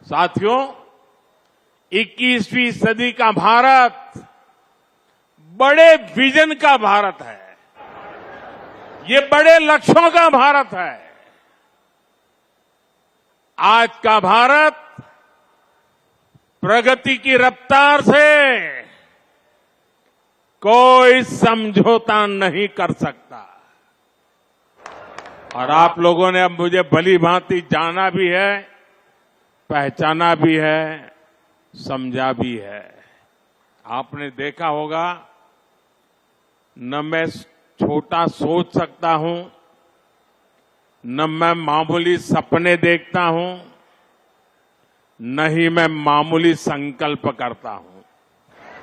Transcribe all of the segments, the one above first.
साथियों, 21वीं सदी का भारत बड़े विजन का भारत है। ये बड़े लक्ष्यों का भारत है। आज का भारत प्रगति की रफ्तार से कोई समझौता नहीं कर सकता। और आप लोगों ने अब मुझे भली भांति जाना भी है, पहचाना भी है, समझा भी है। आपने देखा होगा, न मैं छोटा सोच सकता हूं, न मैं मामूली सपने देखता हूं, न ही मैं मामूली संकल्प करता हूं।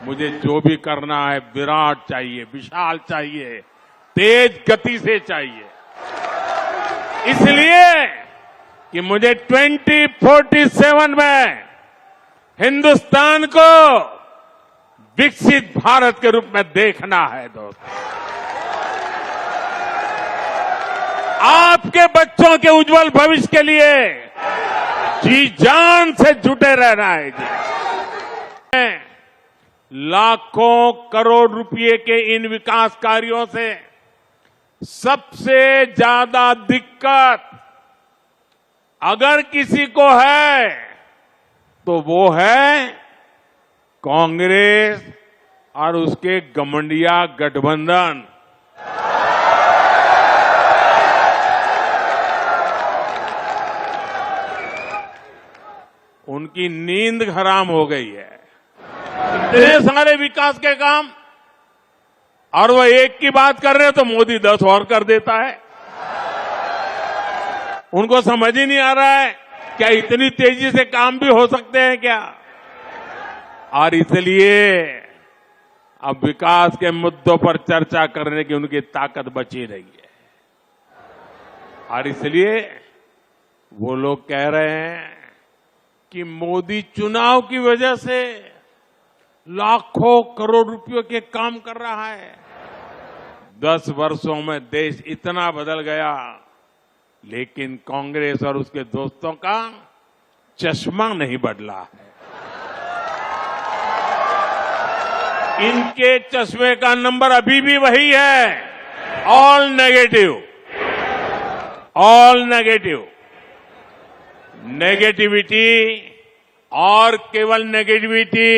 मुझे जो भी करना है विराट चाहिए, विशाल चाहिए, तेज गति से चाहिए। इसलिए कि मुझे 2047 में हिंदुस्तान को विकसित भारत के रूप में देखना है। दोस्तों, आपके बच्चों के उज्जवल भविष्य के लिए जी जान से जुटे रहना है। जी, लाखों करोड़ रुपए के इन विकास कार्यों से सबसे ज्यादा दिक्कत अगर किसी को है तो वो है कांग्रेस और उसके गठबंधन गठबंधन। उनकी नींद हराम हो गई है। इतने सारे विकास के काम और वो एक की बात कर रहे हैं तो मोदी 10 और कर देता है। उनको समझ ही नहीं आ रहा है क्या इतनी तेजी से काम भी हो सकते हैं क्या। और इसलिए अब विकास के मुद्दों पर चर्चा करने की उनकी ताकत बची रही है। और इसलिए वो लोग कह रहे हैं कि मोदी चुनाव की वजह से लाखों करोड़ रुपयों के काम कर रहा है। 10 वर्षों में देश इतना बदल गया, लेकिन कांग्रेस और उसके दोस्तों का चश्मा नहीं बदला है। इनके चश्मे का नंबर अभी भी वही है, all negative, all negative. Negativity और केवल नेगेटिविटी,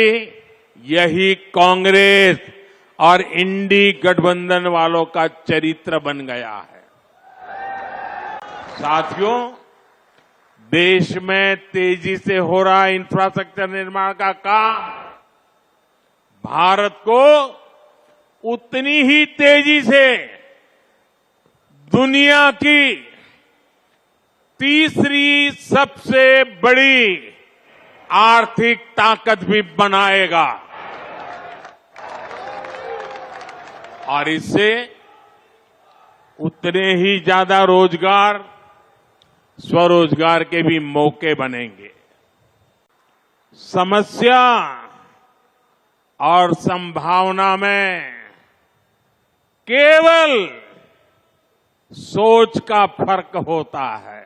यही कांग्रेस और इंडी गठबंधन वालों का चरित्र बन गया है। साथियों, देश में तेजी से हो रहा इंफ्रास्ट्रक्चर निर्माण का काम भारत को उतनी ही तेजी से दुनिया की तीसरी सबसे बड़ी आर्थिक ताकत भी बनाएगा। और इससे उतने ही ज्यादा रोजगार, स्वरोजगार के भी मौके बनेंगे। समस्या और संभावना में केवल सोच का फर्क होता है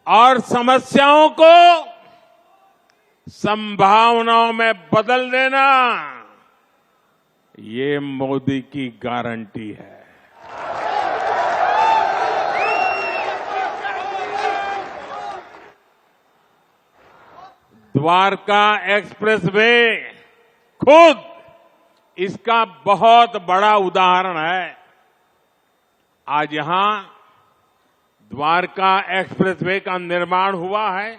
और समस्याओं को संभावनाओं में बदल देना, ये मोदी की गारंटी है। द्वारका एक्सप्रेसवे खुद इसका बहुत बड़ा उदाहरण है। आज यहां द्वारका एक्सप्रेसवे का निर्माण हुआ है।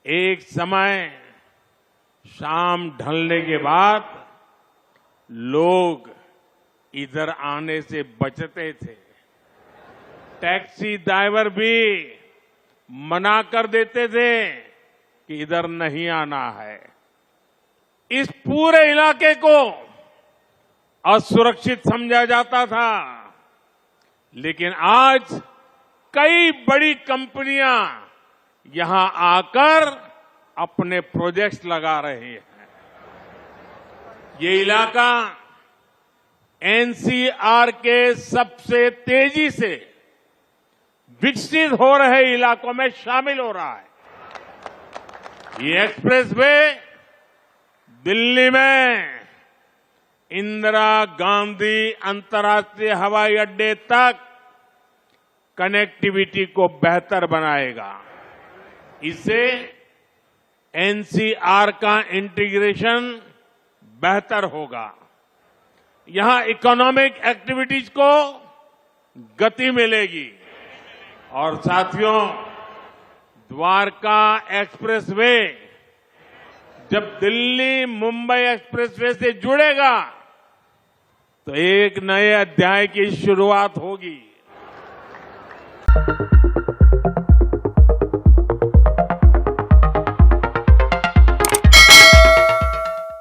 एक समय शाम ढलने के बाद लोग इधर आने से बचते थे। टैक्सी ड्राइवर भी मना कर देते थे कि इधर नहीं आना है। इस पूरे इलाके को असुरक्षित समझा जाता था। लेकिन आज कई बड़ी कंपनियां यहां आकर अपने प्रोजेक्ट्स लगा रहे हैं। ये इलाका एनसीआर के सबसे तेजी से विकसित हो रहे इलाकों में शामिल हो रहा है। ये एक्सप्रेसवे दिल्ली में इंदिरा गांधी अंतर्राष्ट्रीय हवाई अड्डे तक कनेक्टिविटी को बेहतर बनाएगा। इससे एनसीआर का इंटीग्रेशन बेहतर होगा। यहां इकोनॉमिक एक्टिविटीज को गति मिलेगी। और साथियों, द्वारका एक्सप्रेसवे जब दिल्ली मुंबई एक्सप्रेसवे से जुड़ेगा तो एक नए अध्याय की शुरुआत होगी।